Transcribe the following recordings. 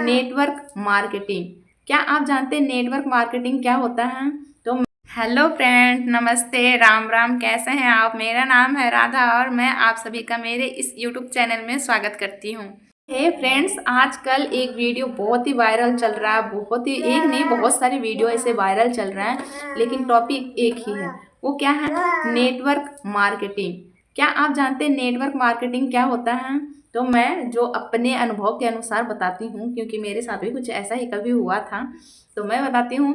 Network marketing. क्या आप जानते हैं नेटवर्क मार्केटिंग क्या होता है? तो हेलो फ्रेंड, नमस्ते, राम राम। कैसे हैं आप? मेरा नाम है राधा और मैं आप सभी का मेरे इस यूट्यूब चैनल में स्वागत करती हूँ। हे फ्रेंड्स, आजकल एक वीडियो बहुत ही वायरल चल रहा है। बहुत ही, एक नहीं बहुत सारी वीडियो ऐसे वायरल चल रहा है, लेकिन टॉपिक एक ही है। वो क्या है? Network marketing. क्या आप जानते हैं नेटवर्क मार्केटिंग क्या होता है? तो मैं जो अपने अनुभव के अनुसार बताती हूँ, क्योंकि मेरे साथ भी कुछ ऐसा ही कभी हुआ था, तो मैं बताती हूँ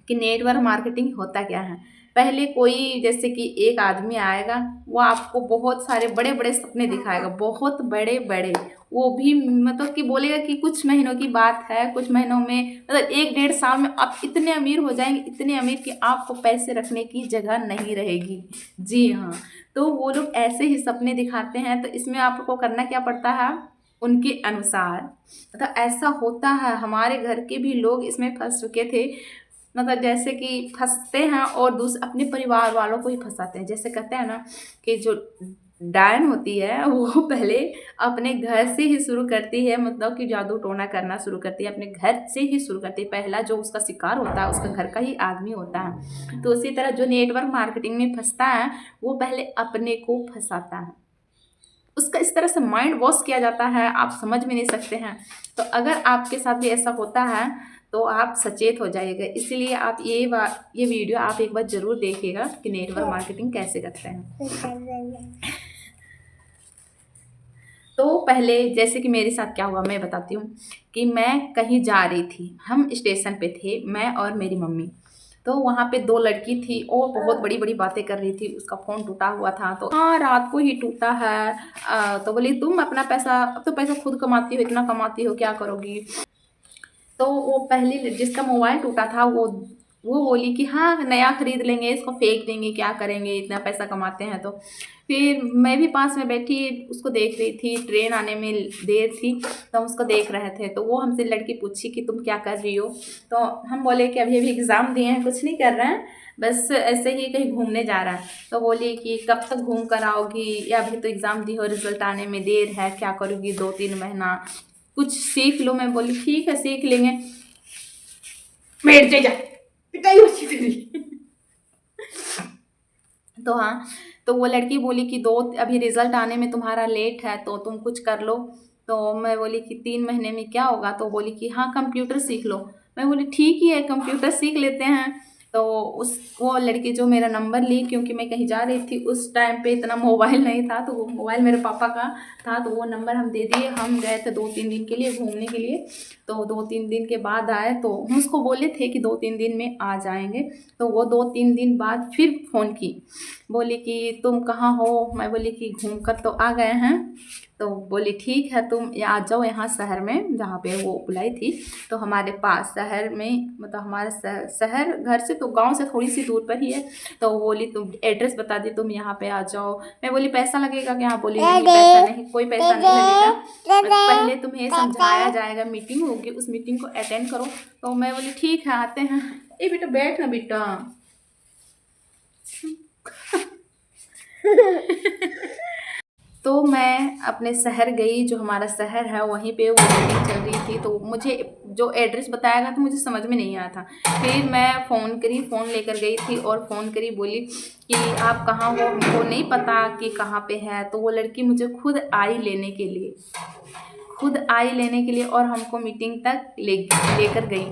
कि नेटवर्क मार्केटिंग होता क्या है। पहले कोई, जैसे कि एक आदमी आएगा, वो आपको बहुत सारे बड़े बड़े सपने दिखाएगा, बहुत बड़े बड़े। वो भी मतलब कि बोलेगा कि कुछ महीनों की बात है, कुछ महीनों में, मतलब 1 डेढ़ साल में आप इतने अमीर हो जाएंगे, इतने अमीर कि आपको पैसे रखने की जगह नहीं रहेगी। जी हाँ। तो वो लोग ऐसे ही सपने दिखाते हैं। तो इसमें आपको करना क्या पड़ता है? उनके अनुसार, मतलब ऐसा होता है, हमारे घर के भी लोग इसमें फंस चुके थे। मतलब जैसे कि फंसते हैं और अपने परिवार वालों को ही फंसाते हैं। जैसे कहते हैं ना कि जो डायन होती है वो पहले अपने घर से ही शुरू करती है, मतलब कि जादू टोना करना शुरू करती है, अपने घर से ही शुरू करती है। पहला जो उसका शिकार होता है उसका घर का ही आदमी होता है। तो उसी तरह जो नेटवर्क मार्केटिंग में फंसता है, वो पहले अपने को फंसाता है। उसका इस तरह से माइंड वॉश किया जाता है, आप समझ भी नहीं सकते हैं। तो अगर आपके साथ भी ऐसा होता है तो आप सचेत हो जाइएगा। इसीलिए आप ये वीडियो आप एक बार ज़रूर देखिएगा कि नेटवर्क मार्केटिंग कैसे करते हैं। तो पहले जैसे कि मेरे साथ क्या हुआ मैं बताती हूँ कि मैं कहीं जा रही थी, हम स्टेशन पे थे, मैं और मेरी मम्मी। तो वहाँ पे 2 लड़की थी और बहुत बड़ी बड़ी बातें कर रही थी। उसका फ़ोन टूटा हुआ था, तो हाँ रात को ही टूटा है। तो बोली तुम अपना पैसा, अब तो पैसा खुद कमाती हो, इतना कमाती हो, क्या करोगी? तो वो पहली जिसका मोबाइल टूटा था, वो बोली कि हाँ नया खरीद लेंगे, इसको फेंक देंगे, क्या करेंगे, इतना पैसा कमाते हैं। तो फिर मैं भी पास में बैठी उसको देख रही थी। ट्रेन आने में देर थी तो हम उसको देख रहे थे। तो वो हमसे लड़की पूछी कि तुम क्या कर रही हो? तो हम बोले कि अभी अभी एग्ज़ाम दिए हैं, कुछ नहीं कर रहे हैं, बस ऐसे ही कहीं घूमने जा रहा है। तो बोली कि कब तक घूम कर आओगी, या अभी तो एग्ज़ाम दी हो, रिजल्ट आने में देर है, क्या करोगी 2-3 महीना, कुछ सीख लो। मैं बोली ठीक है सीख लेंगे। बैठ जा, पिटाई होती तेरी। तो हाँ, तो वो लड़की बोली कि दो अभी रिजल्ट आने में तुम्हारा लेट है, तो तुम कुछ कर लो। तो मैं बोली कि 3 महीने में क्या होगा? तो बोली कि हाँ कंप्यूटर सीख लो। मैं बोली ठीक ही है, कंप्यूटर सीख लेते हैं। तो वो लड़की जो मेरा नंबर ली, क्योंकि मैं कहीं जा रही थी उस टाइम पे, इतना मोबाइल नहीं था, तो वो मोबाइल मेरे पापा का था, तो वो नंबर हम दे दिए। हम गए थे 2-3 दिन के लिए घूमने के लिए। तो 2-3 दिन के बाद आए, तो हम उसको बोले थे कि 2-3 दिन में आ जाएंगे। तो वो 2-3 दिन बाद फिर फ़ोन की, बोली कि तुम कहाँ हो? मैं बोली कि घूम कर तो आ गए हैं। तो बोली ठीक है तुम आ जाओ यहाँ शहर में, जहाँ पे वो बुलाई थी। तो हमारे पास शहर में, मतलब हमारे शहर घर से तो गांव से थोड़ी सी दूर पर ही है। तो बोली तुम एड्रेस बता दी, तुम यहाँ पे आ जाओ। मैं बोली पैसा लगेगा क्या? बोली नहीं पैसा नहीं, कोई पैसा नहीं लगेगा, पहले तुम्हें समझाया जाएगा, मीटिंग होगी, उस मीटिंग को अटेंड करो। तो मैं बोली ठीक है आते हैं। ए बेटा बैठ ना बेटा। तो मैं अपने शहर गई, जो हमारा शहर है वहीं पे वो मीटिंग चल रही थी। तो मुझे जो एड्रेस बताया गया था मुझे समझ में नहीं आया था। फिर मैं फ़ोन करी, फ़ोन लेकर गई थी और फ़ोन करी, बोली कि आप कहाँ हो, हमको नहीं पता कि कहाँ पे है। तो वो लड़की मुझे खुद आई लेने के लिए, और हमको मीटिंग तक लेकर गई।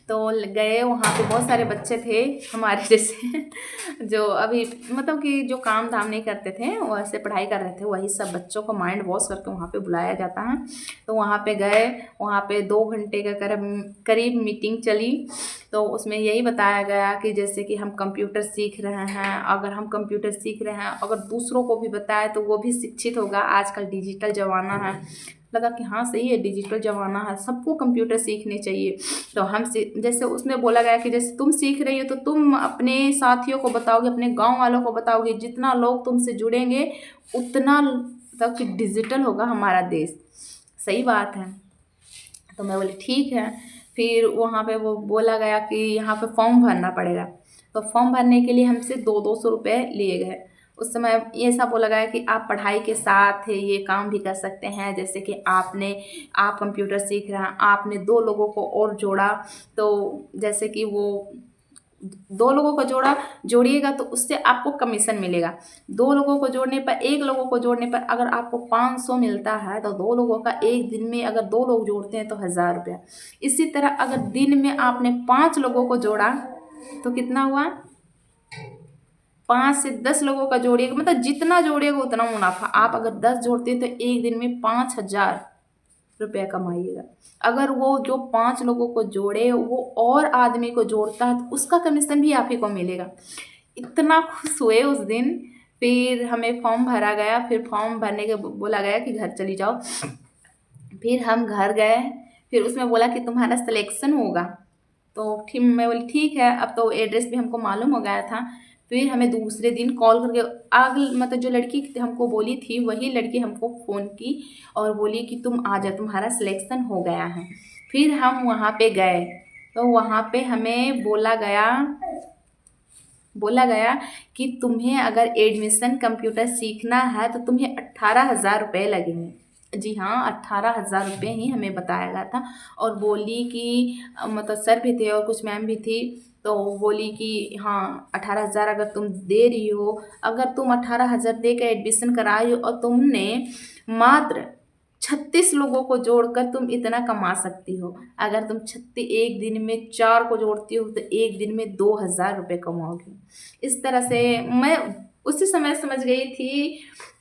तो गए, वहाँ पे बहुत सारे बच्चे थे हमारे जैसे, जो अभी मतलब कि जो काम धाम नहीं करते थे, वो ऐसे पढ़ाई कर रहे थे। वही सब बच्चों को माइंड वॉश करके वहाँ पे बुलाया जाता है। तो वहाँ पे गए, वहाँ पे 2 घंटे का करीब मीटिंग चली। तो उसमें यही बताया गया कि जैसे कि हम कंप्यूटर सीख रहे हैं, अगर हम कंप्यूटर सीख रहे हैं, अगर दूसरों को भी बताए तो वो भी शिक्षित होगा। आजकल डिजिटल ज़माना है। लगा कि हाँ सही है, डिजिटल ज़माना है, सबको कंप्यूटर सीखने चाहिए। तो हम जैसे उसमें बोला गया कि जैसे तुम सीख रही हो तो तुम अपने साथियों को बताओगे, अपने गांव वालों को बताओगे, जितना लोग तुमसे जुड़ेंगे उतना तक डिजिटल होगा हमारा देश। सही बात है। तो मैं बोली ठीक है। फिर वहाँ पे वो बोला गया कि यहाँ पे फॉर्म भरना पड़ेगा। तो फॉर्म भरने के लिए हमसे 200-200 रुपये लिए गए। उस समय ये ऐसा बोला गया कि आप पढ़ाई के साथ ये काम भी कर सकते हैं। जैसे कि आप कंप्यूटर सीख रहे हैं, आपने 2 लोगों को और जोड़ा, तो जैसे कि वो 2 लोगों को जोड़िएगा तो उससे आपको कमीशन मिलेगा। 2 लोगों को जोड़ने पर 1 लोगों को जोड़ने पर अगर आपको 500 मिलता है, तो 2 लोगों का एक दिन में अगर 2 लोग जोड़ते हैं तो 1000 रुपया। इसी तरह अगर दिन में आपने 5 लोगों को जोड़ा तो कितना हुआ? 5 से 10 लोगों का जोड़िएगा, मतलब जितना जोड़िएगा उतना मुनाफा। आप अगर 10 जोड़ते हैं तो एक दिन में 5000 रुपया कमाइएगा। अगर वो जो 5 लोगों को जोड़े वो और आदमी को जोड़ता है तो उसका कमीशन भी आप ही को मिलेगा। इतना खुश हुए उस दिन। फिर हमें फॉर्म भरा गया, फिर फॉर्म भरने के बोला गया कि घर चली जाओ। फिर हम घर गए, फिर उसमें बोला कि तुम्हारा सिलेक्शन होगा। तो ठीक, मैं बोली ठीक है। अब तो एड्रेस भी हमको मालूम हो गया था। फिर हमें दूसरे दिन कॉल करके मतलब जो लड़की हमको बोली थी वही लड़की हमको फ़ोन की और बोली कि तुम आ जाओ, तुम्हारा सिलेक्शन हो गया है। फिर हम वहाँ पे गए, तो वहाँ पे हमें बोला गया कि तुम्हें अगर एडमिशन कंप्यूटर सीखना है तो तुम्हें 18,000 रुपये लगेंगे। जी हाँ, 18,000 रुपये ही हमें बताया गया था। और बोली कि मतलब सर भी थे और कुछ मैम भी थी, तो बोली कि हाँ 18,000 अगर तुम दे रही हो, अगर तुम 18,000 दे के एडमिशन कराई हो और तुमने मात्र 36 लोगों को जोड़कर तुम इतना कमा सकती हो। अगर तुम 36 एक दिन में 4 को जोड़ती हो तो एक दिन में 2,000 रुपये कमाओगी। इस तरह से मैं उसी समय समझ गई थी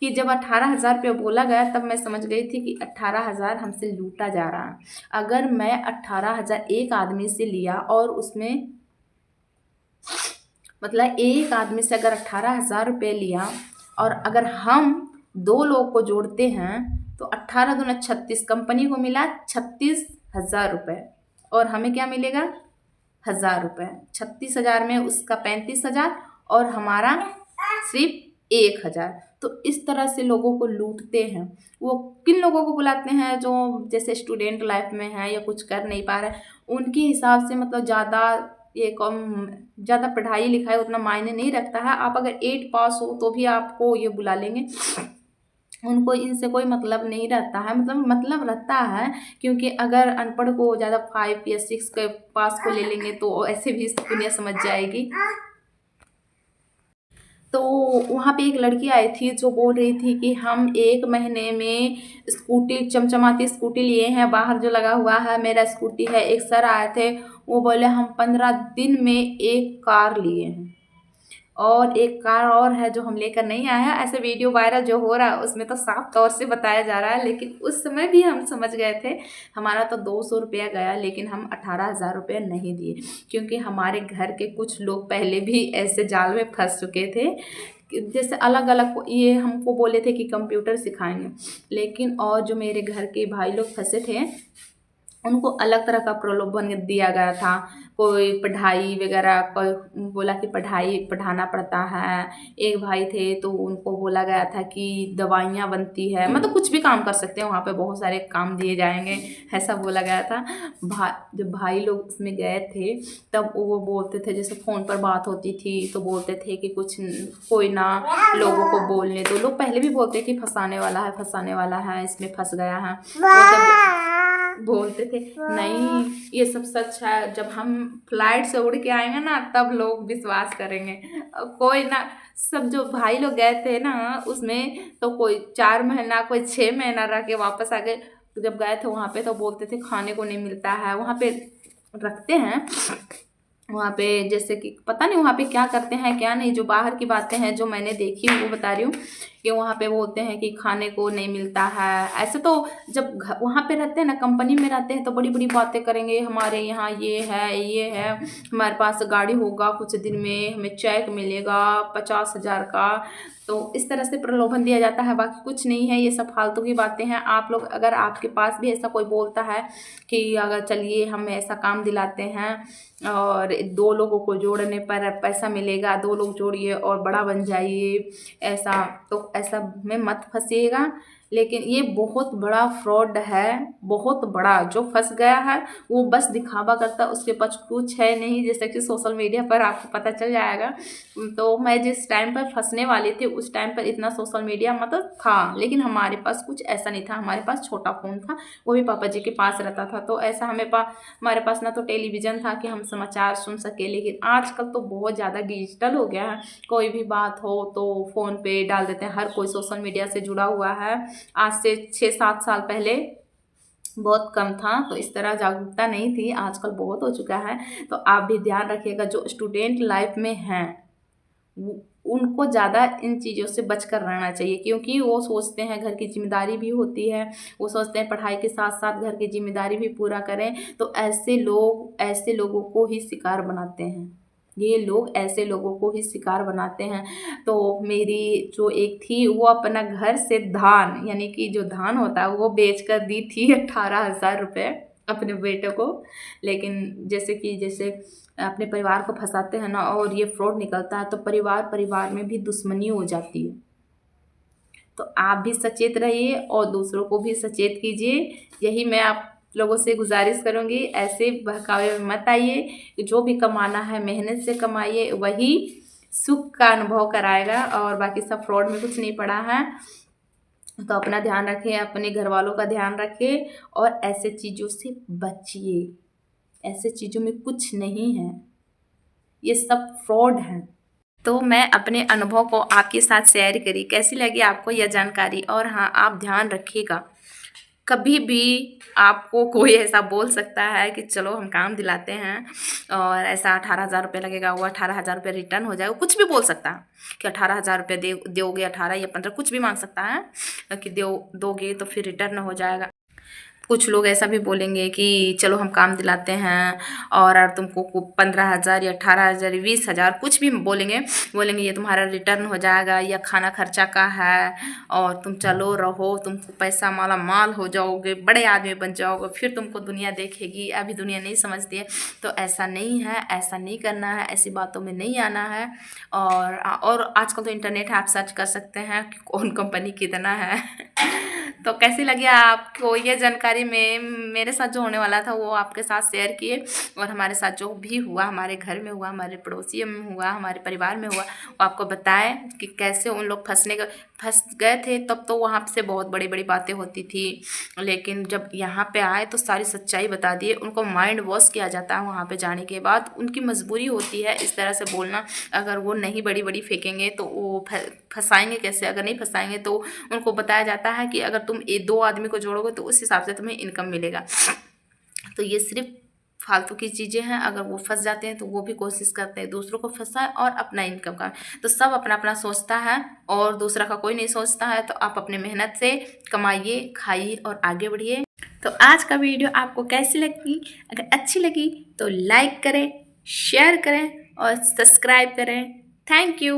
कि जब 18,000 रुपये बोला गया तब मैं समझ गई थी कि 18,000 हमसे लूटा जा रहा है। अगर मैं 18,000 एक आदमी से लिया और उसमें मतलब एक आदमी से अगर 18,000 रुपये लिया और अगर हम 2 लोग को जोड़ते हैं तो 18 दूना 36, कंपनी को मिला 36,000 रुपये और हमें क्या मिलेगा? 1,000 रुपये। 36,000 में उसका 35,000 और हमारा सिर्फ 1,000। तो इस तरह से लोगों को लूटते हैं। वो किन लोगों को बुलाते हैं? जो जैसे स्टूडेंट लाइफ में है या कुछ कर नहीं पा रहे, उनके हिसाब से मतलब ज़्यादा पढ़ाई लिखाई उतना मायने नहीं रखता है। आप अगर 8 पास हो तो भी आपको ये बुला लेंगे। उनको इनसे कोई मतलब नहीं रहता है, मतलब रहता है, क्योंकि अगर अनपढ़ को ज़्यादा 5 या 6 के पास को ले लेंगे तो ऐसे भी दुनिया समझ जाएगी। तो वहाँ पे एक लड़की आई थी जो बोल रही थी कि हम 1 महीने में स्कूटी, चमचमाती स्कूटी लिए हैं, बाहर जो लगा हुआ है मेरा स्कूटी है। एक सर आए थे, वो बोले हम 15 दिन में 1 कार लिए हैं और 1 कार और है जो हम लेकर नहीं आए हैं। ऐसे वीडियो वायरल जो हो रहा है उसमें तो साफ तौर से बताया जा रहा है, लेकिन उस समय भी हम समझ गए थे। हमारा तो 200 रुपया गया, लेकिन हम 18,000 रुपये नहीं दिए, क्योंकि हमारे घर के कुछ लोग पहले भी ऐसे जाल में फंस चुके थे। जैसे अलग अलग ये हमको बोले थे कि कंप्यूटर सिखाएंगे, लेकिन और जो मेरे घर के भाई लोग फंसे थे उनको अलग तरह का प्रलोभन दिया गया था। कोई पढ़ाई वगैरह, कोई बोला कि पढ़ाना पड़ता है। एक भाई थे तो उनको बोला गया था कि दवाइयाँ बनती है, मतलब कुछ भी काम कर सकते हैं वहाँ पे, बहुत सारे काम दिए जाएंगे, ऐसा बोला गया था। जब भाई लोग उसमें गए थे तब वो बोलते थे, जैसे फ़ोन पर बात होती थी तो बोलते थे कि कोई ना लोगों को बोलने दो। लोग पहले भी बोलते कि फंसाने वाला है, इसमें फंस गया है। वो बोलते थे नहीं ये सब सच है, जब हम फ्लाइट से उड़ के आएंगे ना तब लोग विश्वास करेंगे। कोई ना, सब जो भाई लोग गए थे ना उसमें, तो कोई 4 महीना, कोई 6 महीना रह के वापस आ गए। जब गए थे वहाँ पे तो बोलते थे खाने को नहीं मिलता है। वहाँ पे रखते हैं, वहाँ पे जैसे कि पता नहीं वहाँ पे क्या करते हैं क्या नहीं, जो बाहर की बातें हैं जो मैंने देखी वो बता रही हूँ कि वहाँ पे बोलते हैं कि खाने को नहीं मिलता है। ऐसे तो जब वहाँ पे रहते हैं ना, कंपनी में रहते हैं तो बड़ी बड़ी बातें करेंगे, हमारे यहाँ ये है, हमारे पास गाड़ी होगा, कुछ दिन में हमें चेक मिलेगा 50,000 का। तो इस तरह से प्रलोभन दिया जाता है, बाकी कुछ नहीं है, ये सब फालतू की बातें हैं। आप लोग अगर आपके पास भी ऐसा कोई बोलता है कि अगर चलिए हम ऐसा काम दिलाते हैं और 2 लोगों को जोड़ने पर पैसा मिलेगा, 2 लोग जोड़िए और बड़ा बन जाइए, ऐसा तो ऐसा में मत फंसिएगा। लेकिन ये बहुत बड़ा फ्रॉड है, बहुत बड़ा। जो फंस गया है वो बस दिखावा करता है, उसके पास कुछ है नहीं। जैसे कि सोशल मीडिया पर आपको पता चल जाएगा। तो मैं जिस टाइम पर फंसने वाली थी उस टाइम पर इतना सोशल मीडिया मतलब था, लेकिन हमारे पास कुछ ऐसा नहीं था। हमारे पास छोटा फ़ोन था, वो भी पापा जी के पास रहता था। तो ऐसा हमारे पास ना तो टेलीविज़न था कि हम समाचार सुन सके। लेकिन आजकल तो बहुत ज़्यादा डिजिटल हो गया है। कोई भी बात हो तो फ़ोन पे डाल देते हैं, हर कोई सोशल मीडिया से जुड़ा हुआ है। आज से 6-7 साल पहले बहुत कम था, तो इस तरह जागरूकता नहीं थी। आजकल बहुत हो चुका है। तो आप भी ध्यान रखिएगा, जो स्टूडेंट लाइफ में हैं उनको ज़्यादा इन चीज़ों से बचकर रहना चाहिए, क्योंकि वो सोचते हैं घर की जिम्मेदारी भी होती है। वो सोचते हैं पढ़ाई के साथ साथ घर की जिम्मेदारी भी पूरा करें। तो ऐसे लोगों को ही शिकार बनाते हैं। ये लोग ऐसे लोगों को ही शिकार बनाते हैं। तो मेरी जो एक थी वो अपना घर से धान, यानी कि जो धान होता है वो बेच कर दी थी 18,000 रुपये अपने बेटे को। लेकिन जैसे अपने परिवार को फंसाते हैं ना और ये फ्रॉड निकलता है, तो परिवार में भी दुश्मनी हो जाती है। तो आप भी सचेत रहिए और दूसरों को भी सचेत कीजिए। यही मैं आप लोगों से गुजारिश करूँगी। ऐसे बहकावे में मत आइए। जो भी कमाना है मेहनत से कमाइए, वही सुख का अनुभव कराएगा, और बाकी सब फ्रॉड में कुछ नहीं पड़ा है। तो अपना ध्यान रखें, अपने घर वालों का ध्यान रखें और ऐसे चीज़ों से बचिए। ऐसे चीज़ों में कुछ नहीं है, ये सब फ्रॉड है। तो मैं अपने अनुभव को आपके साथ शेयर करी। कैसी लगी आपको यह जानकारी? और हाँ, आप ध्यान रखिएगा, कभी भी आपको कोई ऐसा बोल सकता है कि चलो हम काम दिलाते हैं और ऐसा 18,000 रुपये लगेगा, वो 18,000 रुपये रिटर्न हो जाएगा। कुछ भी बोल सकता है कि 18,000 रुपये दोगे, 18 या 15 कुछ भी मांग सकता है कि दोगे तो फिर रिटर्न हो जाएगा। कुछ लोग ऐसा भी बोलेंगे कि चलो हम काम दिलाते हैं और तुमको 15,000 या 18,000 या 20,000 कुछ भी बोलेंगे ये तुम्हारा रिटर्न हो जाएगा, या खाना खर्चा का है और तुम चलो रहो, तुमको पैसा माला माल हो जाओगे, बड़े आदमी बन जाओगे, फिर तुमको दुनिया देखेगी। अभी दुनिया नहीं समझती है। तो ऐसा नहीं है, ऐसा नहीं करना है, ऐसी बातों में नहीं आना है। और आजकल तो इंटरनेट है, आप सर्च कर सकते हैं कि कौन कंपनी कितना है। तो कैसी लगी आपको ये जानकारी? में मेरे साथ जो होने वाला था वो आपके साथ शेयर किए, और हमारे साथ जो भी हुआ, हमारे घर में हुआ, हमारे पड़ोसी में हुआ, हमारे परिवार में हुआ, वो आपको बताएं कि कैसे उन लोग फंस गए थे। तब तो वहाँ से बहुत बड़ी बड़ी बातें होती थी, लेकिन जब यहाँ पे आए तो सारी सच्चाई बता दिए। उनको माइंड वॉश किया जाता है वहाँ पे जाने के बाद। उनकी मजबूरी होती है इस तरह से बोलना। अगर वो नहीं बड़ी बड़ी फेंकेंगे तो वो फंसाएंगे कैसे? अगर नहीं फंसाएंगे तो उनको बताया जाता है कि अगर तुम 2 आदमी को जोड़ोगे तो उस हिसाब से तुम्हें इनकम मिलेगा। तो ये सिर्फ फालतू की चीज़ें हैं। अगर वो फंस जाते हैं तो वो भी कोशिश करते हैं दूसरों को फंसाए और अपना इनकम का। तो सब अपना अपना सोचता है और दूसरा का कोई नहीं सोचता है। तो आप अपने मेहनत से कमाइए, खाइए और आगे बढ़िए। तो आज का वीडियो आपको कैसी लगी? अगर अच्छी लगी तो लाइक करें, शेयर करें और सब्सक्राइब करें। Thank you.